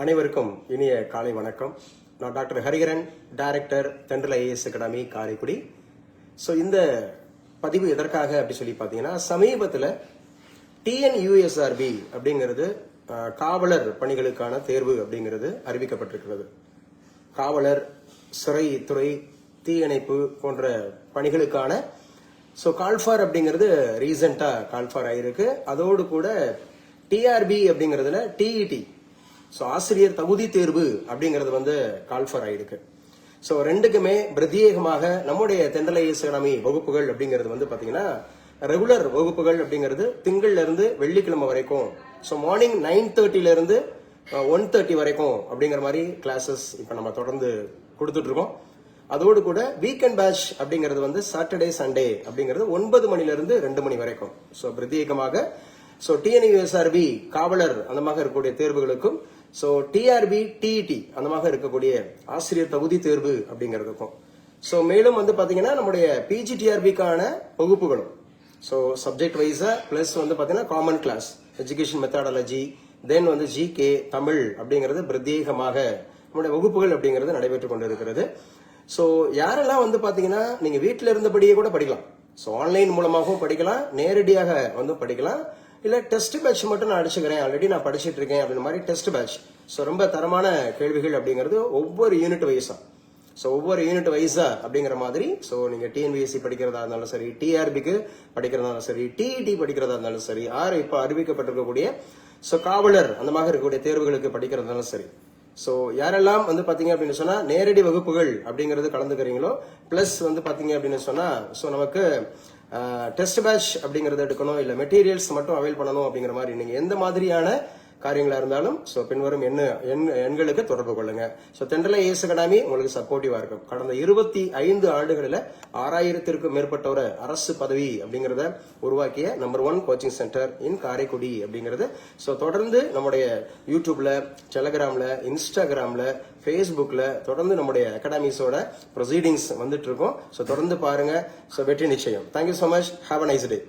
அனைவருக்கும் இனிய காலை வணக்கம். நான் டாக்டர் ஹரிஹரன், டைரக்டர் தென்றல் ஐஏஎஸ் அகாடமி காரைக்குடி. ஸோ இந்த பதிவு எதற்காக அப்படி சொல்லி பார்த்தீங்கன்னா, சமீபத்தில் டிஎன்யூஎஸ்ஆர்பி அப்படிங்கிறது காவலர் பணிகளுக்கான தேர்வு அப்படிங்கிறது அறிவிக்கப்பட்டிருக்கிறது. காவலர், சிறைத்துறை, தீயணைப்பு போன்ற பணிகளுக்கான கால்ஃபார் அப்படிங்கிறது ரீசெண்டா கால்ஃபார் ஆயிருக்கு. அதோடு கூட டிஆர்பி அப்படிங்கிறதுல டிஇடி ஆசிரியர் தகுதி தேர்வு அப்படிங்கிறது கால்ஃபர் ஆயிருக்கு. ரெண்டுக்குமே பிரத்யேகமாக நம்முடைய தென்றல் ஐஏஎஸ் அகாடமி வகுப்புகள் அப்படிங்கிறது பாத்தீங்கன்னா ரெகுலர் வகுப்புகள் அப்படிங்கிறது திங்கள்ல இருந்து வெள்ளிக்கிழமை வரைக்கும் மார்னிங் 9:30 இருந்து 1:30 வரைக்கும் அப்படிங்கிற மாதிரி கிளாஸஸ் இப்ப நம்ம தொடர்ந்து கொடுத்துட்டு இருக்கோம். அதோடு கூட வீக்கெண்ட் பேட்ச் அப்படிங்கிறது சாட்டர்டே சண்டே அப்படிங்கிறது 9 மணில இருந்து 2 மணி வரைக்கும். பிரத்யேகமாக டிஎன்யூஎஸ்ஆர்பி காவலர் அந்த மாதிரி இருக்கக்கூடிய தேர்வுகளுக்கும் டிஆர்பி டிஇடி அந்த மாதிரி இருக்கக்கூடிய ஆசிரியர் தகுதி தேர்வு அப்படிங்கிறதுக்கும் மேலும் பாத்தீங்கன்னா நம்முடைய பிஜிடிஆர்பிக்கான வகுப்புகளும் சப்ஜெக்ட் வைஸா பிளஸ் பாத்தீங்கன்னா காமன் கிளாஸ் எஜுகேஷன் மெத்தடாலஜி தென் ஜிகே தமிழ் அப்படிங்கிறது பிரத்யேகமாக நம்முடைய வகுப்புகள் அப்படிங்கிறது நடைபெற்றுக் கொண்டிருக்கிறது. யாரெல்லாம் பாத்தீங்கன்னா நீங்க வீட்டில இருந்தபடியே கூட படிக்கலாம். ஆன்லைன் மூலமாகவும் படிக்கலாம், நேரடியாக படிக்கலாம். இல்ல டெஸ்ட் பேட்ச் மட்டும் நான் அடிச்சுக்கிறேன், ஆல்ரெடி நான் படிச்சுட்டு இருக்கேன் அப்படின்ற மாதிரி டெஸ்ட் பேட்ச். ரொம்ப தரமான கேள்விகள் அப்படிங்கிறது ஒவ்வொரு யூனிட் வைஸா அப்படிங்கிற மாதிரி நீங்க டிஎன்பிஎஸ்சி படிக்கிறதா இருந்தாலும் சரி, டிஆர்பிக்கு படிக்கிறதா இருந்தாலும் சரி, டிஇடி படிக்கிறதா இருந்தாலும் சரி, இப்ப அறிவிக்கப்பட்டிருக்கக்கூடிய காவலர் அந்த மாதிரி இருக்கக்கூடிய தேர்வுகளுக்கு படிக்கிறதாலும் சரி. யாரெல்லாம் பாத்தீங்க அப்படின்னு சொன்னா நேரடி வகுப்புகள் அப்படிங்கறது கலந்துக்கிறீங்களோ, பிளஸ் பாத்தீங்க அப்படின்னு சொன்னா நமக்கு டெஸ்ட் பேட்ச் அப்படிங்கறத எடுக்கணும், இல்ல மெட்டீரியல்ஸ் மட்டும் அவைல் பண்ணணும் அப்படிங்கிற மாதிரி நீங்க எந்த மாதிரியான காரியங்களா இருந்தாலும் பின்வரும் எண்களுக்கு தொடர்பு கொள்ளுங்க. தென்றல் ஐஏஎஸ் அகாடமி உங்களுக்கு சப்போர்ட்டிவா இருக்கும். கடந்த 25 ஆண்டுகளில் 6000த்திற்கும் மேற்பட்டோர அரசு பதவி அப்படிங்கறத உருவாக்கிய number 1 coaching centre in Karaikudi அப்படிங்கிறது. தொடர்ந்து நம்முடைய யூடியூப்ல, டெலிகிராம்ல, இன்ஸ்டாகிராம்ல, பேஸ்புக்ல தொடர்ந்து நம்முடைய அகாடமிஸோட ப்ரொசீடிங்ஸ் வந்துட்டு இருக்கோம். தொடர்ந்து பாருங்க. வெற்றி நிச்சயம். Thank you so much. Have a nice day.